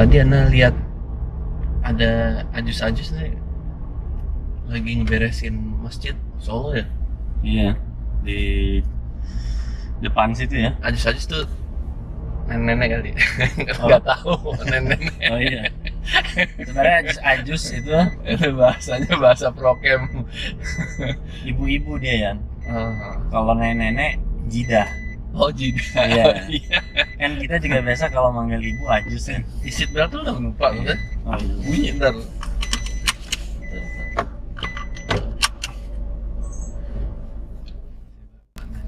Tadi Ana lihat ada ajus-ajus nih lagi ngeberesin masjid Solo ya. Iya, di depan situ ya. Ajus-ajus tuh nenek-nenek kali. Oh. Nggak tahu nenek-nenek. Oh iya. Sebenarnya ajus itu Itu bahasanya bahasa prokem. ibu-ibu dia ya. Ah. Kalau nenek-nenek jidah. Oh jidah. Iya. Iya. Kan kita juga biasa kalau manggil ibu ajus ya. Isi belt tuh udah lupa kan? Oh, iya. Bunyi ntar.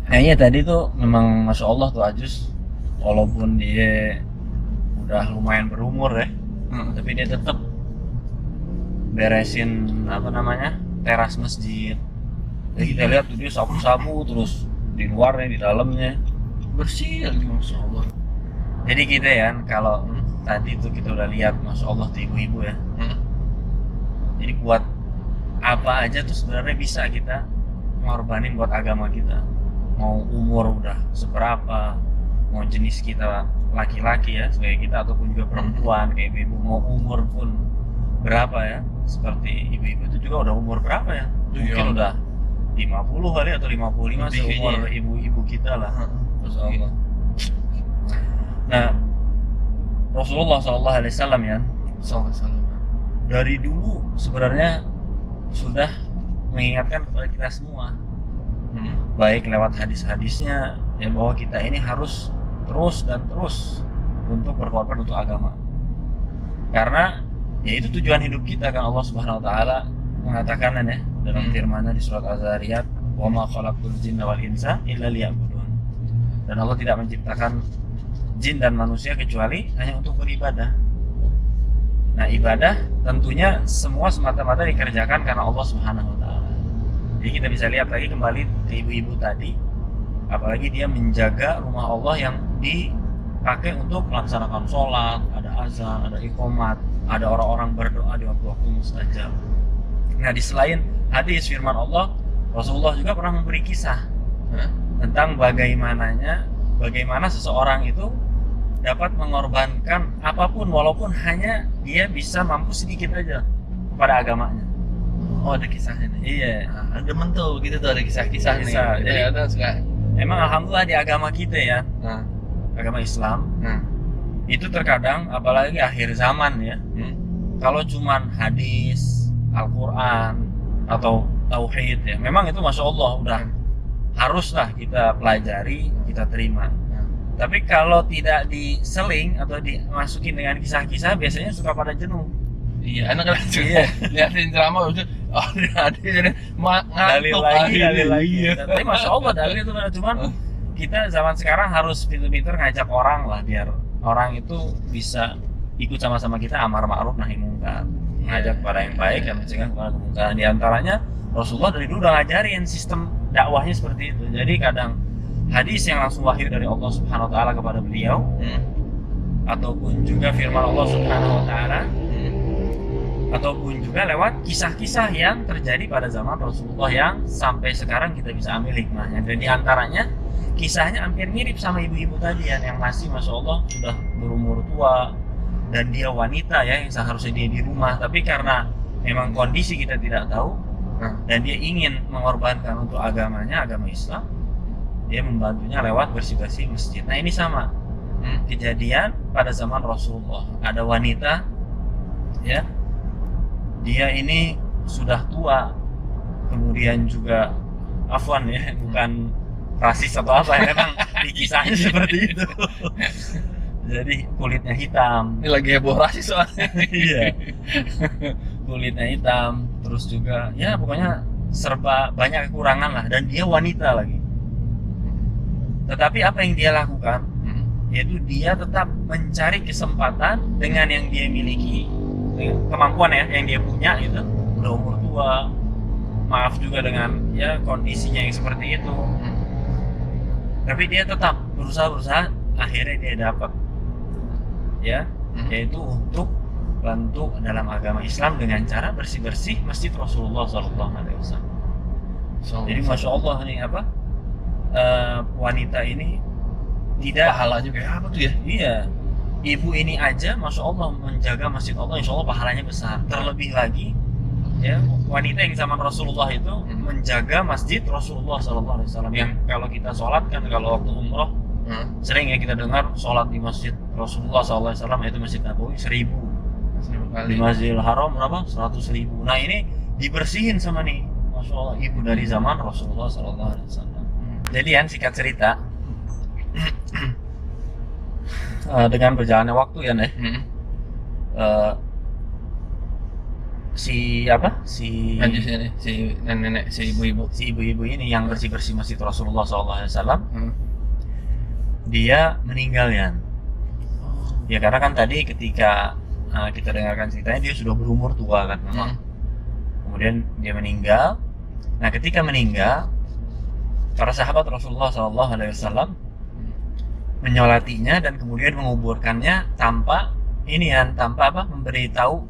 Nah iya tadi tuh memang Masya Allah tuh ajus, walaupun dia udah lumayan berumur ya, tapi dia tetap beresin apa namanya teras masjid. Jadi kita lihat tuh dia sapu-sapu terus di luarnya di dalamnya. Bersih lagi Masya Allah. Jadi kita ya kalau tadi tuh kita udah lihat Masya Allah tuh ibu-ibu ya. Jadi buat apa aja tuh sebenarnya bisa kita ngorbanin buat agama kita. Mau umur udah seberapa, mau jenis kita laki-laki ya sebagai kita ataupun juga perempuan kayak ibu-ibu, mau umur pun berapa ya, seperti ibu-ibu itu juga udah umur berapa ya, mungkin udah 50 kali atau 55 seumur ibu-ibu kita lah. Masya Allah. Nah Rasulullah SAW ya Salam. dari dulu sebenarnya sudah mengingatkan kepada kita semua, baik lewat hadis-hadisnya ya, bahwa kita ini harus terus dan terus untuk berkorban untuk agama, karena ya itu tujuan hidup kita kan. Allah Subhanahu wa taala mengatakan ya dalam firman-Nya di surat Az-Zariyat, wa ma khalaqtul jinna wal insa illa liya'budun, dan Allah tidak menciptakan jin dan manusia kecuali hanya untuk beribadah. Nah ibadah tentunya semua semata-mata dikerjakan karena Allah Subhanahu wa taala. Jadi kita bisa lihat lagi kembali ke ibu-ibu tadi, apalagi dia menjaga rumah Allah yang dipakai untuk melaksanakan sholat, ada azan, ada iqomat, ada orang-orang berdoa di waktu-waktu mustajab. Nah di selain hadis firman Allah, Rasulullah juga pernah memberi kisah tentang bagaimana seseorang itu dapat mengorbankan apapun walaupun hanya dia bisa mampu sedikit aja kepada agamanya. Oh ada kisahnya nih. Iya. Nah, demen tuh gitu tuh ada kisah-kisah nih. Jadi ada suka. Emang alhamdulillah di agama kita ya, agama Islam, itu terkadang apalagi akhir zaman ya, kalau cuman hadis, Al-Quran atau tauhid ya, memang itu Masya Allah udah haruslah kita pelajari, kita terima. Tapi kalau tidak diseling atau dimasukin dengan kisah-kisah, biasanya suka pada jenuh. Iya, anak kan juga liatin ceramah udah, oh dalil lagi. Iya. Tapi Masya Allah dalil itu cuman kita zaman sekarang harus pintar-pintar ngajak orang lah, biar orang itu bisa ikut sama-sama kita amar ma'ruf nahi mungkar, ngajak kepada yang baik dan mencegah kepada kemungkaran. Di antaranya Rasulullah dari dulu udah ngajarin sistem dakwahnya seperti itu. Jadi kadang hadis yang langsung wahyu dari Allah Subhanahu wa taala kepada beliau, ataupun juga firman Allah Subhanahu wa taala, ataupun juga lewat kisah-kisah yang terjadi pada zaman Rasulullah yang sampai sekarang kita bisa ambil hikmahnya. Dan di antaranya kisahnya hampir mirip sama ibu-ibu tadi yang masih Masya Allah sudah berumur tua, dan dia wanita ya yang seharusnya dia di rumah, tapi karena memang kondisi kita tidak tahu dan dia ingin mengorbankan untuk agamanya, agama Islam, dia membantunya lewat bersih-bersih masjid. Nah ini sama kejadian pada zaman Rasulullah. Ada wanita ya, dia ini sudah tua, kemudian juga afwan ya, bukan rasis atau apa ya, memang di kisahnya seperti itu. Jadi kulitnya hitam. Ini lagi heboh rasis soalnya. Iya. Kulitnya hitam, terus juga ya pokoknya serba banyak kekurangan lah, dan dia wanita lagi. Tetapi apa yang dia lakukan, yaitu dia tetap mencari kesempatan dengan yang dia miliki, kemampuan ya yang dia punya itu, udah umur tua, maaf juga dengan ya kondisinya yang seperti itu, tapi dia tetap berusaha, akhirnya dia dapat ya, yaitu untuk bantu dalam agama Islam dengan cara bersih-bersih masjid Rasulullah SAW. Jadi Masya Allah nih apa, wanita ini tidak pahala juga ya, apa tuh ya? Iya, ibu ini aja Masya Allah menjaga masjid Allah, insya Allah pahalanya besar. Terlebih lagi ya, wanita yang zaman Rasulullah itu menjaga masjid Rasulullah SAW, yang kalau kita sholat kan, kalau waktu umroh sering ya kita dengar sholat di masjid Rasulullah SAW, yaitu Masjid Nabawi 1000, di Masjidil Haram berapa? 100.000. Nah ini dibersihin sama nih Masya Allah ibu dari zaman Rasulullah SAW. Jadi kan singkat cerita, dengan berjalannya waktu ya nih, si Ajusnya nih, si nenek, si ibu-ibu ini yang bersih-bersih masjid Rasulullah SAW, dia meninggal ya. Ya karena kan tadi ketika kita dengarkan ceritanya dia sudah berumur tua kan memang. Kemudian dia meninggal. Nah ketika meninggal, para sahabat Rasulullah SAW menyolatinya dan kemudian menguburkannya tanpa memberitahu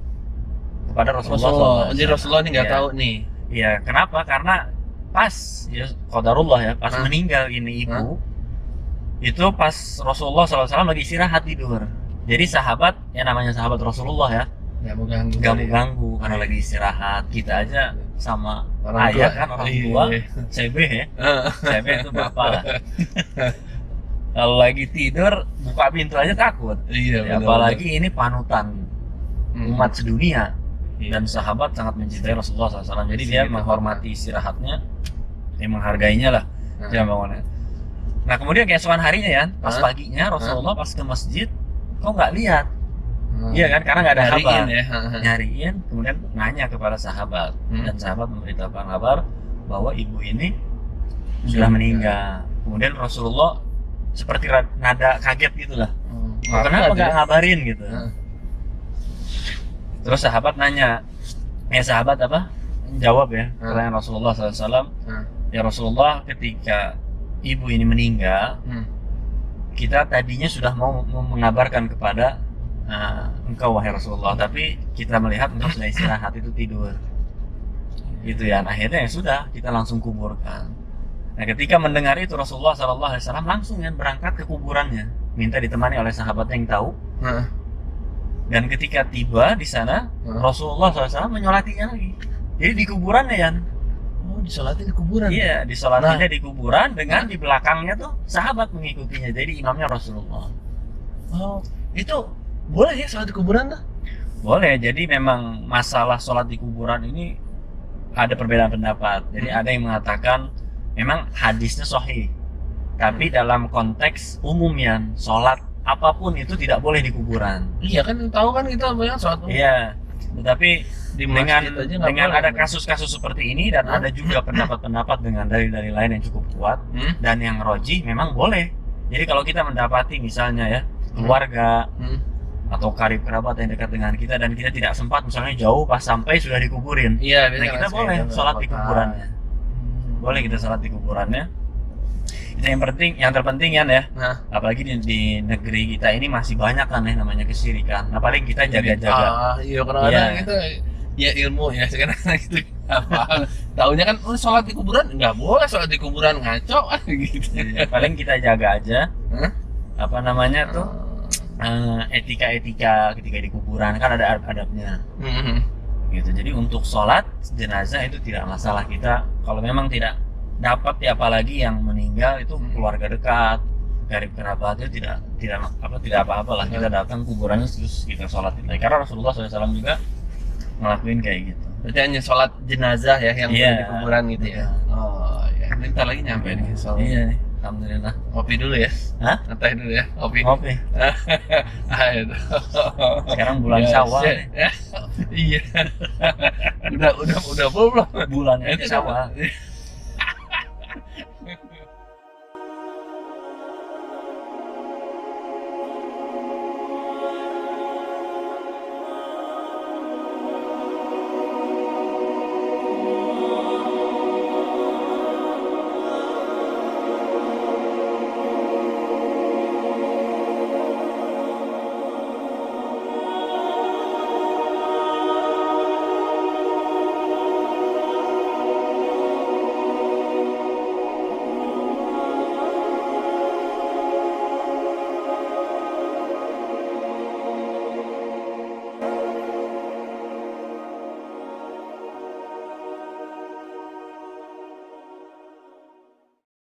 kepada Rasulullah. Jadi Rasulullah ini nggak tahu nih. Iya, kenapa? Karena pas ya qadarullah ya, pas meninggal ini ibu, itu pas Rasulullah SAW lagi istirahat tidur. Jadi sahabat, yang namanya sahabat Rasulullah ya, nggak mau ganggu karena lagi istirahat. Kita aja sama orang ayah tua. kan, orang tua, CB ya, CB itu bapak lah. Kalau lagi tidur buka pintu aja takut. Iya, Ya, apalagi ini panutan umat sedunia dan sahabat sangat mencintai Rasulullah SAW. Jadi dia menghormati istirahatnya, dia menghargainya lah. Dia bangunnya. Nah kemudian keesokan harinya ya, pas paginya Rasulullah pas ke masjid, kok nggak lihat? Iya kan, karena nggak ada kabar. Nyariin, kemudian nanya kepada sahabat, dan sahabat memberitahukan kabar bahwa ibu ini sudah meninggal. Kemudian Rasulullah seperti nada kaget gitulah. Kenapa nggak ngabarin gitu? Terus sahabat nanya, sahabat apa? Jawab ya, pertanyaan Rasulullah SAW. Ya Rasulullah, ketika ibu ini meninggal, kita tadinya sudah mau mengabarkan kepada engkau wahai Rasulullah, tapi kita melihat engkau sudah istirahat, itu tidur. Gitu ya, akhirnya ya sudah, kita langsung kuburkan. Nah ketika mendengar itu Rasulullah SAW langsung kan berangkat ke kuburannya, minta ditemani oleh sahabatnya yang tahu. Dan ketika tiba di sana, Rasulullah SAW menyolatinya lagi. Jadi di kuburannya ya. Oh, disolatin di kuburan? Iya, disolatinnya di kuburan dengan di belakangnya tuh sahabat mengikutinya. Jadi imamnya Rasulullah. Oh, itu boleh ya sholat di kuburan tuh? Boleh. Jadi memang masalah sholat di kuburan ini ada perbedaan pendapat. Jadi ada yang mengatakan memang hadisnya sahih, tapi dalam konteks umumnya sholat apapun itu tidak boleh di kuburan. Iya kan, tahu kan kita banyak sholat. Iya, tetapi dengan ada boleh. kasus-kasus seperti ini dan ada juga pendapat-pendapat dengan dalil-dalil lain yang cukup kuat dan yang rojih memang boleh. Jadi kalau kita mendapati misalnya ya keluarga atau karib kerabat yang dekat dengan kita dan kita tidak sempat misalnya jauh pas sampai sudah dikuburin, iya, nah kita boleh sholat di kuburannya. Boleh kita sholat di kuburannya. Itu yang terpenting ya. Apalagi di negeri kita ini masih banyak kan ya namanya kesyirikan. Nah paling kita jaga-jaga. Iya, kadang-kadang kita ya ilmu ya sekarang itu apa? Taunya kan sholat di kuburan nggak boleh, sholat di kuburan ngaco gitu. Paling kita jaga aja. Apa namanya tuh? Etika-etika ketika di kuburan kan ada adab-adabnya. Gitu. Jadi untuk sholat jenazah itu tidak masalah. Kita kalau memang tidak dapat ya, apalagi yang meninggal itu keluarga dekat, karib kerabat, itu tidak apa-apa lah. Kita datang kuburannya terus kita sholatin lagi. Karena Rasulullah SAW juga ngelakuin kayak gitu. Berarti hanya sholat jenazah ya yang di kuburan gitu ya. Oh ya, bentar lagi nyampe nih soalnya. Iya nih, alhamdulillah. Kopi dulu ya. Hah? Ngeteh dulu ya, kopi. Sekarang bulan Syawal nih. Iya. Udah belum bulannya Syawal.